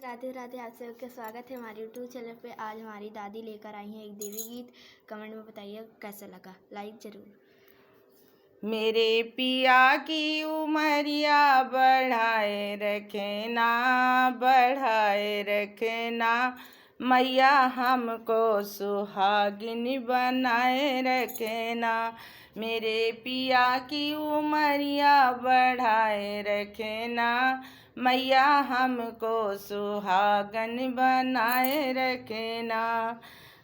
राधे राधे। आप सबका स्वागत है हमारे यूट्यूब चैनल पे। आज हमारी दादी लेकर आई हैं एक देवी गीत। कमेंट में बताइए कैसा लगा, लाइक ज़रूर। मेरे पिया की उमरिया बढ़ाए रखना, बढ़ाए रखना। मैया हमको सुहागिन बनाए रखना। मेरे पिया की उमरिया बढ़ाए रखना, मैया हमको सुहागन बनाए रखना।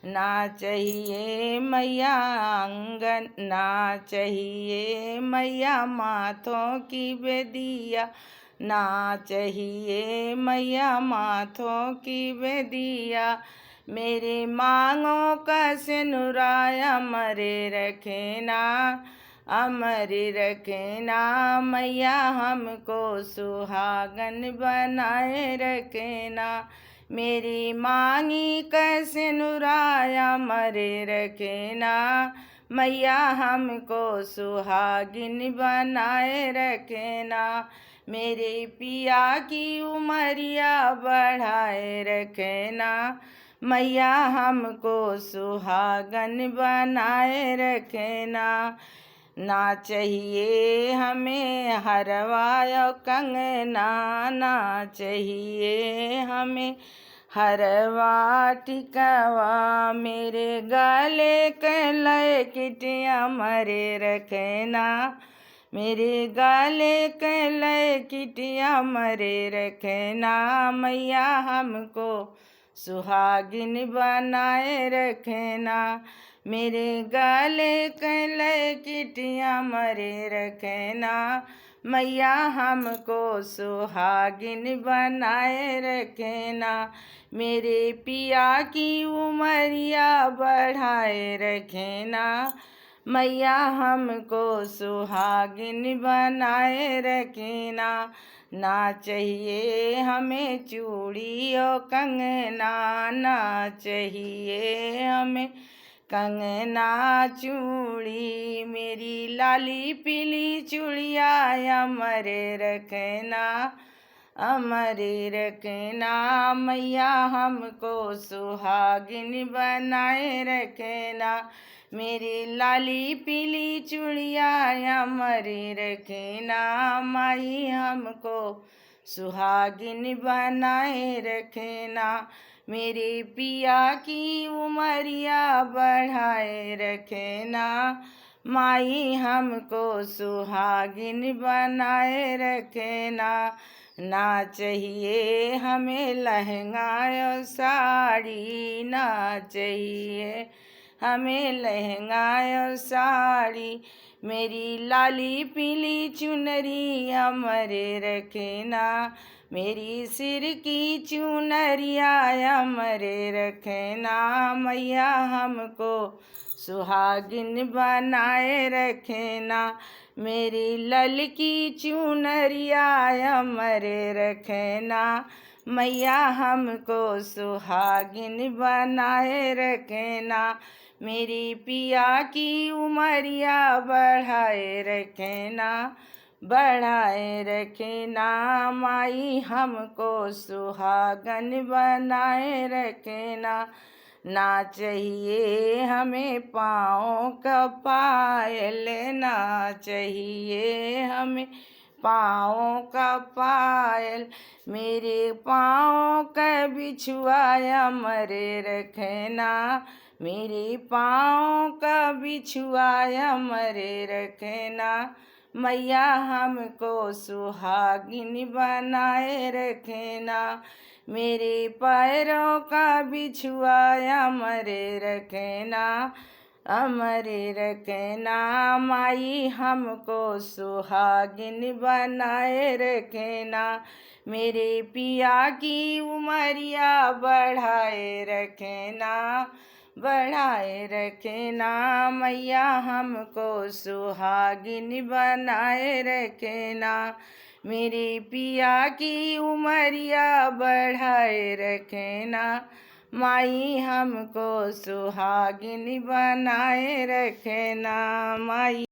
ना चाहिए मैया आंगन, ना चाहिए मैया माथों की बेदिया, ना चाहिए मैया माथों की बेदिया। मेरे मांगों का सिनुराया अमरे रखना, अमरे रखना। मैया हमको सुहागन बनाए रखना। मेरी मांगी कैसे नुराया मरे रखना, मैया हमको सुहागिन बनाए रखना। मेरे पिया की उमरिया बढ़ाए रखना, मैया हमको सुहागन बनाए रखना। ना चाहिए हमें हरवा कंगना, ना चाहिए हमें हरवा टिकवा। मेरे गले के लय किटिया मरे रखना, मेरे गले के लय किटिया मरे रखना। मैया हमको सुहागिन बनाए रखना। मेरे गले के लय किटिया मरे रखना, मैया हमको सुहागिन बनाए रखना। मेरे पिया की उमरिया बढ़ाए रखना, मैया हमको सुहागिन बनाए रखना। ना चाहिए हमें चूड़ी और कंगना, ना चाहिए हमें कंगना चूड़ी। मेरी लाली पीली चूड़िया अमरे रखना, अमरे रखना। मैया हमको सुहागिन बनाए रखना। मेरी लाली पीली चूड़िया अमरे रखना, माई हमको सुहागिन बनाए रखना। मेरे पिया की उमरिया बढ़ाए रखना, माई हमको सुहागिन बनाए रखना। ना चाहिए हमें लहंगा और साड़ी, ना चाहिए हमें लहंगा और साड़ी। मेरी लाली पीली चुनरी अमरे रखना, मेरी सिर की चुनरिया अमरे रखना। मैया हमको सुहागिन बनाए रखना। मेरी लल की चुनरिया अमरे रखना, मैया हमको सुहागिन बनाए रखना। मेरी पिया की उमरिया बढ़ाए रखना, बढ़ाए रखना। माई हमको सुहागन बनाए रखना। ना चाहिए हमें पाँव का पायल, ना चाहिए हमें पाँव का पायल। मेरे पाँव का बिछुआ अमरे रखना, मेरे पाँव का बिछुआ अमरे रखना। मैया हमको सुहागिन बनाए रखना। मेरे पैरों का बिछुआ अमरे रखना, अमरे रखना। माई हमको सुहागिन बनाए रखना। मेरे पिया की उमरिया बढ़ाए रखना, बढ़ाए रखना। मैया हमको सुहागिन बनाए रखना। मेरे पिया की उमरिया बढ़ाए रखना, माई हमको सुहागिन बनाए रखना। माई